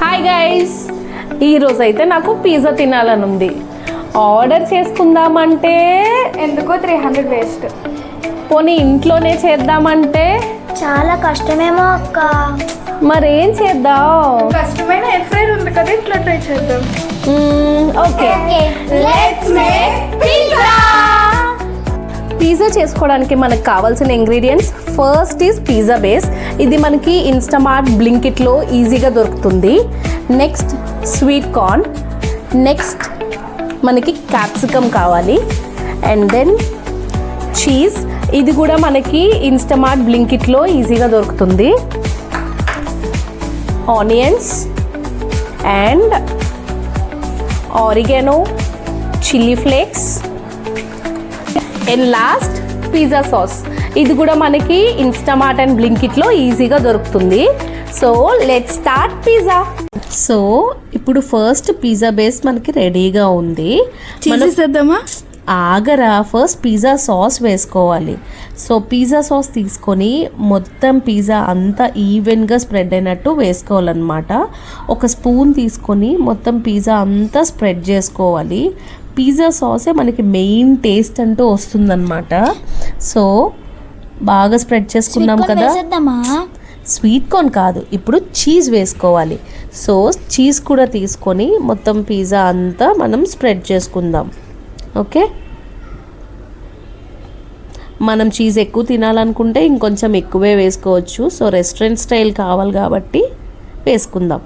Hi guys, ఈరోజైతే నాకు pizza తినాలని ఉంది. ఆర్డర్ చేసుకుందామంటే ఎందుకో 300 వేస్ట్. పోనీ ఇంట్లోనే చేద్దామంటే చాలా కష్టమేమో అక్క. మరేం చేద్దాం? కష్టమైన ఎయిర్ ఫ్రైర్ ఉంది కదా, ఇట్లా ట్రై చేద్దాం. Okay, let's make pizza. Pizza చేసుకోవడానికి మనకు కావాల్సిన ingredients first is pizza base. ఇది మనకి ఇన్స్టామార్ట్, బ్లింకిట్లో ఈజీగా దొరుకుతుంది. నెక్స్ట్ స్వీట్ కార్న్, నెక్స్ట్ మనకి క్యాప్సికమ్ కావాలి, అండ్ దెన్ చీజ్. ఇది కూడా మనకి ఇన్స్టామార్ట్, బ్లింకిట్లో ఈజీగా దొరుకుతుంది. Onions and oregano, chilli flakes and last pizza sauce. ఇది కూడా మనకి ఇన్స్టామార్ట్ అండ్ బ్లింకిట్లో ఈజీగా దొరుకుతుంది. So let's start pizza. So ఇప్పుడు ఫస్ట్ పిజ్జా బేస్ మనకి రెడీగా ఉంది. మనం చేద్దామా? ఆగరా, ఫస్ట్ పిజ్జా సాస్ వేసుకోవాలి. సో పిజ్జా సాస్ తీసుకొని మొత్తం పిజ్జా అంతా ఈవెన్గా స్ప్రెడ్ అయినట్టు వేసుకోవాలన్నమాట. ఒక స్పూన్ తీసుకొని మొత్తం పిజ్జా అంతా స్ప్రెడ్ చేసుకోవాలి. పిజ్జా సాసే మనకి మెయిన్ టేస్ట్ అంటూ వస్తుందన్నమాట. సో బాగా స్ప్రెడ్ చేసుకున్నాం కదా. స్వీట్ కార్న్ కాదు, ఇప్పుడు చీజ్ వేసుకోవాలి. సో చీజ్ కూడా తీసుకొని మొత్తం పిజ్జా అంతా మనం స్ప్రెడ్ చేసుకుందాం. ఓకే, మనం చీజ్ ఎక్కువ తినాలనుకుంటే ఇంకొంచెం ఎక్కువే వేసుకోవచ్చు. సో రెస్టారెంట్ స్టైల్ కావాలి కాబట్టి వేసుకుందాం.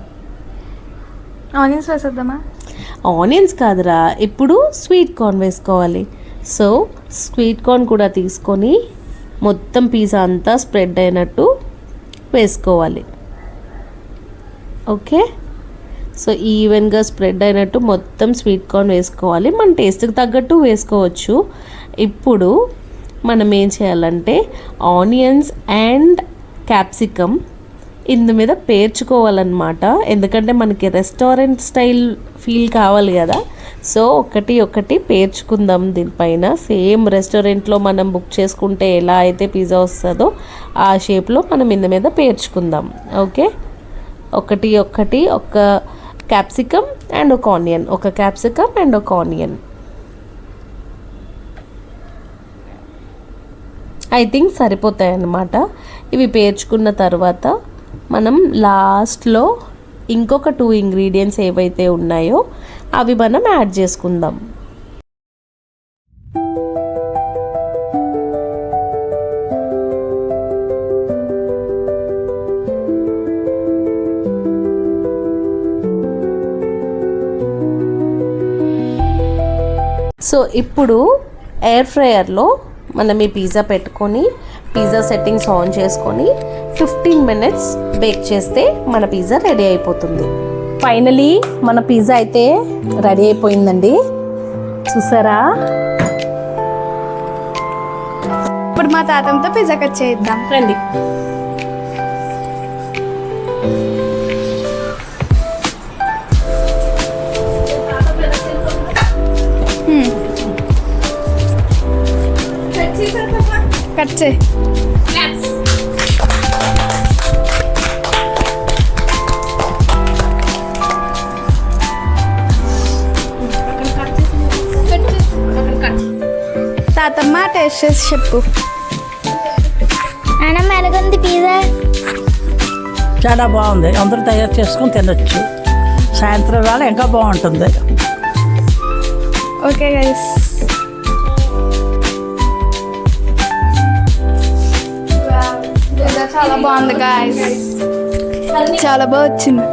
ఆనియన్స్ వేసేద్దామా? ఆనియన్స్ కాదురా, ఇప్పుడు స్వీట్ కార్న్ వేసుకోవాలి. సో స్వీట్ కార్న్ కూడా తీసుకొని మొత్తం పిజ్జా అంతా స్ప్రెడ్ అయినట్టు వేసుకోవాలి. ఓకే, సో ఈవెన్గా స్ప్రెడ్ అయినట్టు మొత్తం స్వీట్ కార్న్ వేసుకోవాలి. మన టేస్ట్కి తగ్గట్టు వేసుకోవచ్చు. ఇప్పుడు మనం ఏం చేయాలంటే ఆనియన్స్ అండ్ క్యాప్సికమ్ ఇందు మీద పేర్చుకోవాలన్నమాట. ఎందుకంటే మనకి రెస్టారెంట్ స్టైల్ ఫీల్ కావాలి కదా. సో ఒకటి ఒకటి పేర్చుకుందాం దీనిపైన. సేమ్ రెస్టారెంట్లో మనం బుక్ చేసుకుంటే ఎలా అయితే పిజ్జా వస్తుందో ఆ షేప్లో మనం ఇందు మీద పేర్చుకుందాం. ఓకే, ఒకటి ఒకటి, ఒక క్యాప్సికమ్ అండ్ ఒక ఆనియన్, ఒక క్యాప్సికమ్ అండ్ ఒక ఆనియన్. ఐ థింక్ సరిపోతాయి అన్నమాట. ఇవి పేర్చుకున్న తర్వాత మనం లాస్ట్లో ఇంకొక 2 ఇంగ్రీడియంట్స్ ఏవైతే ఉన్నాయో అవి మనం యాడ్ చేసుకుందాం. సో ఇప్పుడు ఎయిర్ ఫ్రైయర్లో మనం ఈ పిజ్జా పెట్టుకొని పిజ్జా సెట్టింగ్స్ ఆన్ చేసుకొని 15 minutes బేక్ చేస్తే మన పిజ్జా రెడీ అయిపోతుంది. ఫైనలీ మన పిజ్జా అయితే రెడీ అయిపోయిందండి, చూసారా? ఇప్పుడు మా తాతంతో పిజ్జా కట్ చేద్దాం రండి. కట్ చేయి. తాతమ్మ టేస్ట్ చేసి చెప్పు. అన్నం ఎలాగుంది పిజ్జా? చాలా బాగుంది. అందరూ తయారు చేసుకుని తినొచ్చు. సాయంత్రం వేళ ఇంకా బాగుంటుంది. ఓకే గైస్, చాలా బాగుంది గైస్, చాలా బాగా వచ్చింది.